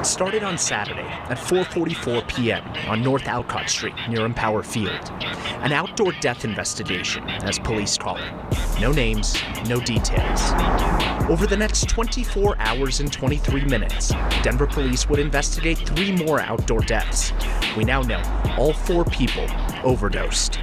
started on Saturday at 4:44 p.m. on North Alcott Street near Empower Field. An outdoor death investigation, as police call it. No names, no details. Over the next 24 hours and 23 minutes, Denver police would investigate 3 more outdoor deaths. We now know all 4 people overdosed.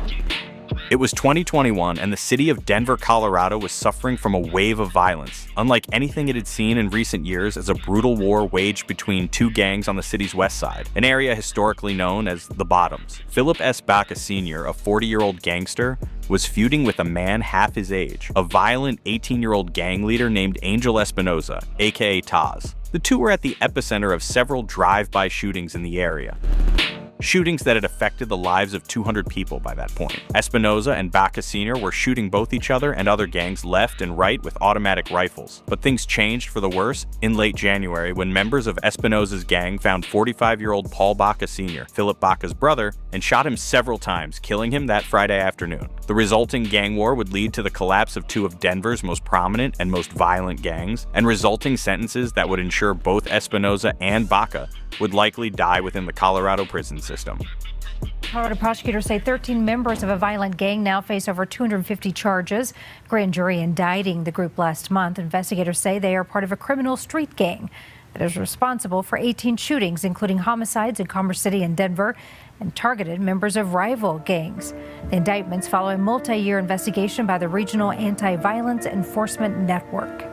It was 2021, and the city of Denver, Colorado was suffering from a wave of violence, unlike anything it had seen in recent years, as a brutal war waged between 2 gangs on the city's west side, an area historically known as the Bottoms. Philip S. Baca Sr., a 40-year-old gangster, was feuding with a man half his age, a violent 18-year-old gang leader named Angel Espinoza, aka Taz. The two were at the epicenter of several drive-by shootings in the area. Shootings that had affected the lives of 200 people by that point. Espinoza and Baca Sr. were shooting both each other and other gangs left and right with automatic rifles. But things changed for the worse in late January when members of Espinoza's gang found 45-year-old Paul Baca Sr., Philip Baca's brother, and shot him several times, killing him that Friday afternoon. The resulting gang war would lead to the collapse of 2 of Denver's most prominent and most violent gangs, and resulting sentences that would ensure both Espinoza and Baca would likely die within the Colorado prison system. Colorado prosecutors say 13 members of a violent gang now face over 250 charges. Grand jury indicting the group last month. Investigators say they are part of a criminal street gang that is responsible for 18 shootings, including homicides in Commerce City and Denver, and targeted members of rival gangs. The indictments follow a multi-year investigation by the Regional Anti-Violence Enforcement Network.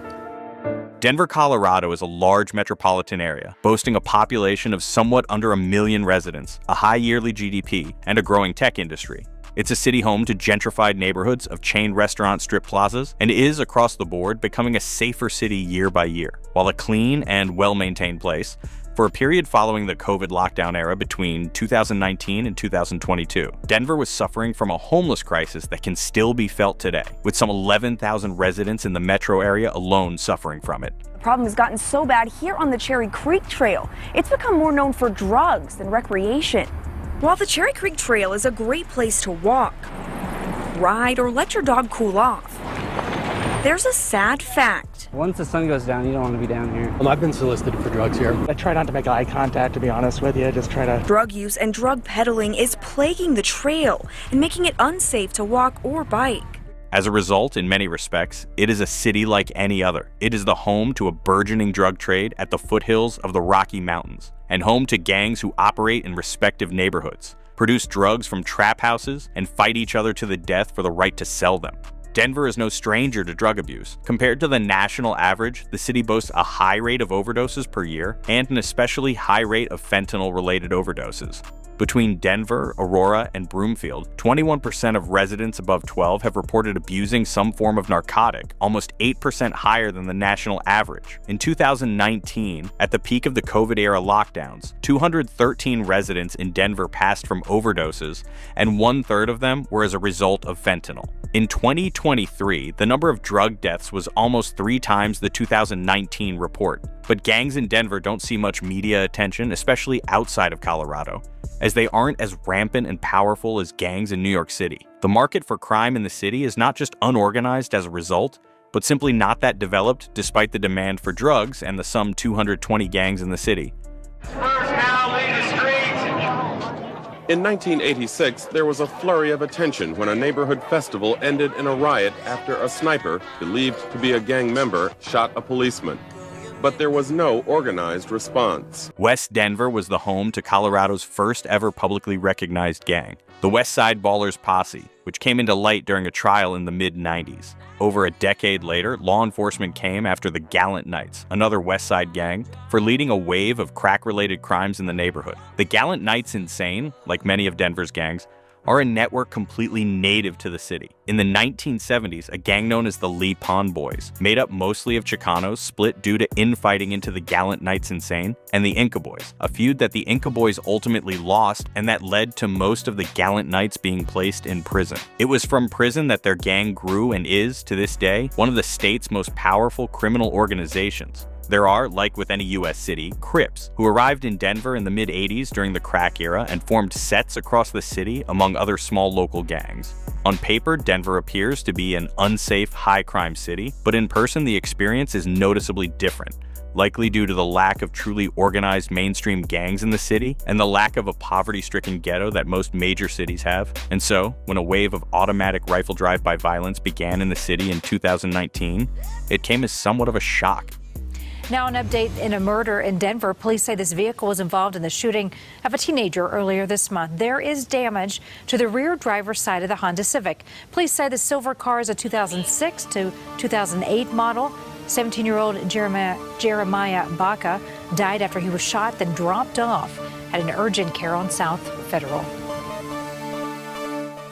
Denver, Colorado is a large metropolitan area, boasting a population of somewhat under 1 million residents, a high yearly GDP, and a growing tech industry. It's a city home to gentrified neighborhoods of chain restaurant strip plazas, and is, across the board, becoming a safer city year by year. While a clean and well-maintained place, for a period following the COVID lockdown era between 2019 and 2022, Denver was suffering from a homeless crisis that can still be felt today, with some 11,000 residents in the metro area alone suffering from it. The problem has gotten so bad here on the Cherry Creek Trail, it's become more known for drugs than recreation. While the Cherry Creek Trail is a great place to walk, ride, or let your dog cool off, there's a sad fact. Once the sun goes down, you don't want to be down here. I've been solicited for drugs here. I try not to make eye contact, to be honest with you. Just try to... Drug use and drug peddling is plaguing the trail and making it unsafe to walk or bike. As a result, in many respects, it is a city like any other. It is the home to a burgeoning drug trade at the foothills of the Rocky Mountains, and home to gangs who operate in respective neighborhoods, produce drugs from trap houses, and fight each other to the death for the right to sell them. Denver is no stranger to drug abuse. Compared to the national average, the city boasts a high rate of overdoses per year and an especially high rate of fentanyl-related overdoses. Between Denver, Aurora, and Broomfield, 21% of residents above 12 have reported abusing some form of narcotic, almost 8% higher than the national average. In 2019, at the peak of the COVID-era lockdowns, 213 residents in Denver passed from overdoses, and 1/3 of them were as a result of fentanyl. In 2023, the number of drug deaths was almost 3 times the 2019 report. But gangs in Denver don't see much media attention, especially outside of Colorado, as they aren't as rampant and powerful as gangs in New York City. The market for crime in the city is not just unorganized as a result, but simply not that developed despite the demand for drugs and the some 220 gangs in the city. In 1986, there was a flurry of attention when a neighborhood festival ended in a riot after a sniper, believed to be a gang member, shot a policeman. But there was no organized response. West Denver was the home to Colorado's first ever publicly recognized gang, the West Side Ballers Posse, which came into light during a trial in the mid-90s. Over a decade later, law enforcement came after the Gallant Knights, another West Side gang, for leading a wave of crack-related crimes in the neighborhood. The Gallant Knights Insane, like many of Denver's gangs, are a network completely native to the city. In the 1970s, a gang known as the Lee Pond Boys, made up mostly of Chicanos, split due to infighting into the Gallant Knights Insane and the Inca Boys, a feud that the Inca Boys ultimately lost and that led to most of the Gallant Knights being placed in prison. It was from prison that their gang grew and is, to this day, one of the state's most powerful criminal organizations. There are, like with any U.S. city, Crips, who arrived in Denver in the mid-'80s during the crack era and formed sets across the city among other small local gangs. On paper, Denver appears to be an unsafe, high-crime city, but in person the experience is noticeably different, likely due to the lack of truly organized mainstream gangs in the city and the lack of a poverty-stricken ghetto that most major cities have. And so, when a wave of automatic rifle drive-by violence began in the city in 2019, it came as somewhat of a shock. Now an update in a murder in Denver. Police say this vehicle was involved in the shooting of a teenager earlier this month. There is damage to the rear driver's side of the Honda Civic. Police say the silver car is a 2006 to 2008 model. 17-year-old Jeremiah Baca died after he was shot, then dropped off at an urgent care on South Federal.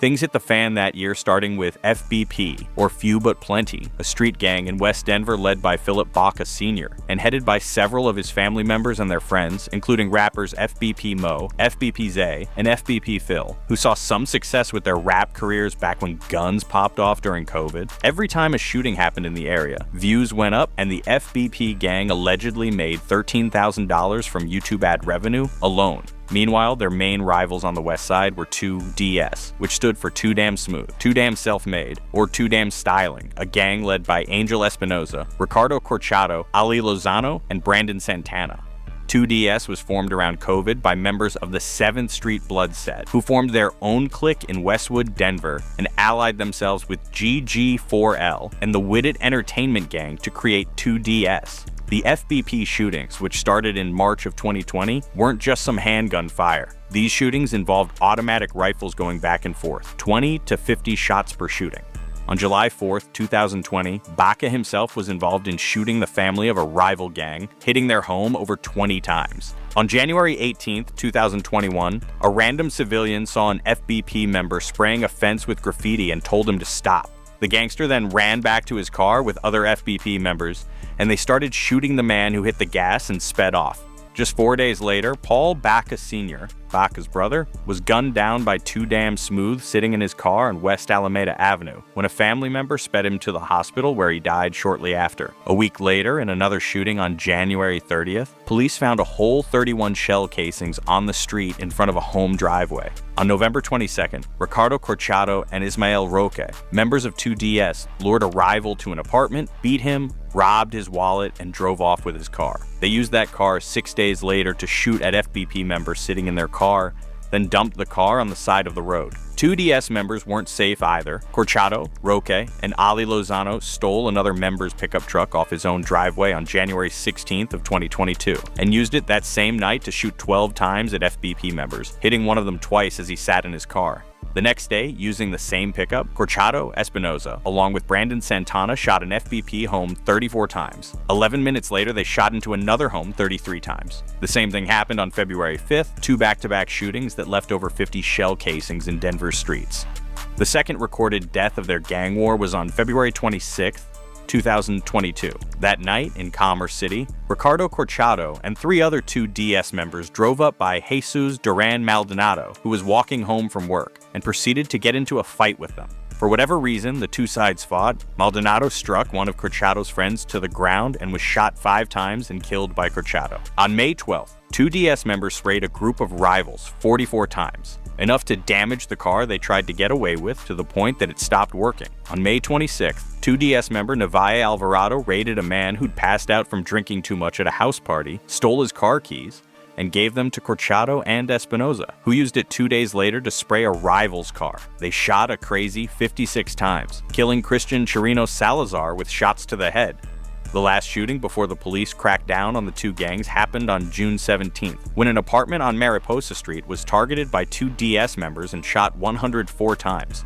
Things hit the fan that year, starting with FBP, or Few But Plenty, a street gang in West Denver led by Philip Baca Sr. and headed by several of his family members and their friends, including rappers FBP Mo, FBP Zay, and FBP Phil, who saw some success with their rap careers back when guns popped off during COVID. Every time a shooting happened in the area, views went up, and the FBP gang allegedly made $13,000 from YouTube ad revenue alone. Meanwhile, their main rivals on the west side were 2DS, which stood for Too Damn Smooth, Too Damn Self-Made, or Too Damn Styling, a gang led by Angel Espinoza, Ricardo Corchado, Ali Lozano, and Brandon Santana. 2DS was formed around COVID by members of the 7th Street Blood Set, who formed their own clique in Westwood, Denver, and allied themselves with GG4L and the Witted Entertainment Gang to create 2DS. The FBP shootings, which started in March of 2020, weren't just some handgun fire. These shootings involved automatic rifles going back and forth, 20 to 50 shots per shooting. On July 4th, 2020, Baca himself was involved in shooting the family of a rival gang, hitting their home over 20 times. On January 18th, 2021, a random civilian saw an FBP member spraying a fence with graffiti and told him to stop. The gangster then ran back to his car with other FBP members, and they started shooting the man who hit the gas and sped off. Just 4 days later, Paul Baca Sr., Baca's brother, was gunned down by Too Damn Smooth sitting in his car on West Alameda Avenue when a family member sped him to the hospital where he died shortly after. A week later, in another shooting on January 30th, police found a whole 31 shell casings on the street in front of a home driveway. On November 22nd, Ricardo Corchado and Ismael Roque, members of 2DS, lured a rival to an apartment, beat him, robbed his wallet, and drove off with his car. They used that car 6 days later to shoot at FBP members sitting in their car, then dumped the car on the side of the road. 2DS members weren't safe either. Corchado, Roque, and Ali Lozano stole another member's pickup truck off his own driveway on January 16th of 2022 and used it that same night to shoot 12 times at FBP members, hitting one of them twice as he sat in his car. The next day, using the same pickup, Corchado Espinoza, along with Brandon Santana, shot an FBP home 34 times. 11 minutes later, they shot into another home 33 times. The same thing happened on February 5th, 2 back-to-back shootings that left over 50 shell casings in Denver's streets. The second recorded death of their gang war was on February 26th, 2022. That night, in Commerce City, Ricardo Corchado and 3 other 2DS members drove up by Jesus Duran Maldonado, who was walking home from work, and proceeded to get into a fight with them. For whatever reason, the two sides fought. Maldonado struck one of Corchado's friends to the ground and was shot 5 times and killed by Corchado. On May 12th, 2DS members sprayed a group of rivals 44 times, enough to damage the car they tried to get away with to the point that it stopped working. On May 26th, 2DS member Navalle Alvarado raided a man who'd passed out from drinking too much at a house party, stole his car keys, and gave them to Corchado and Espinoza, who used it 2 days later to spray a rival's car. They shot a crazy 56 times, killing Christian Chirino Salazar with shots to the head. The last shooting before the police cracked down on the two gangs happened on June 17th, when an apartment on Mariposa Street was targeted by 2DS members and shot 104 times.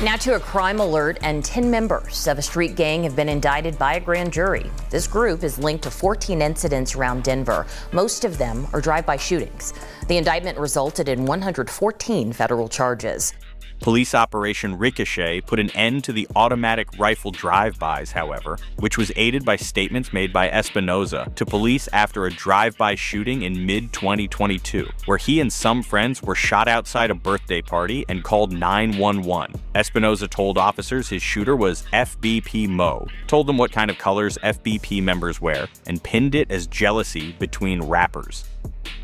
Now to a crime alert, and 10 members of a street gang have been indicted by a grand jury. This group is linked to 14 incidents around Denver. Most of them are drive-by shootings. The indictment resulted in 114 federal charges. Police Operation Ricochet put an end to the automatic rifle drive-bys, however, which was aided by statements made by Espinoza to police after a drive-by shooting in mid-2022, where he and some friends were shot outside a birthday party and called 911. Espinoza told officers his shooter was FBP Mo, told them what kind of colors FBP members wear, and pinned it as jealousy between rappers.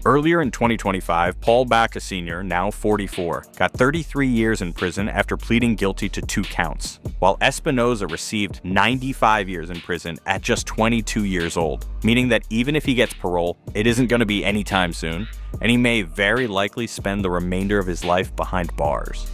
Earlier in 2025, Paul Baca Sr., now 44, got 33 years in prison after pleading guilty to 2 counts, while Espinoza received 95 years in prison at just 22 years old, meaning that even if he gets parole, it isn't going to be anytime soon, and he may very likely spend the remainder of his life behind bars.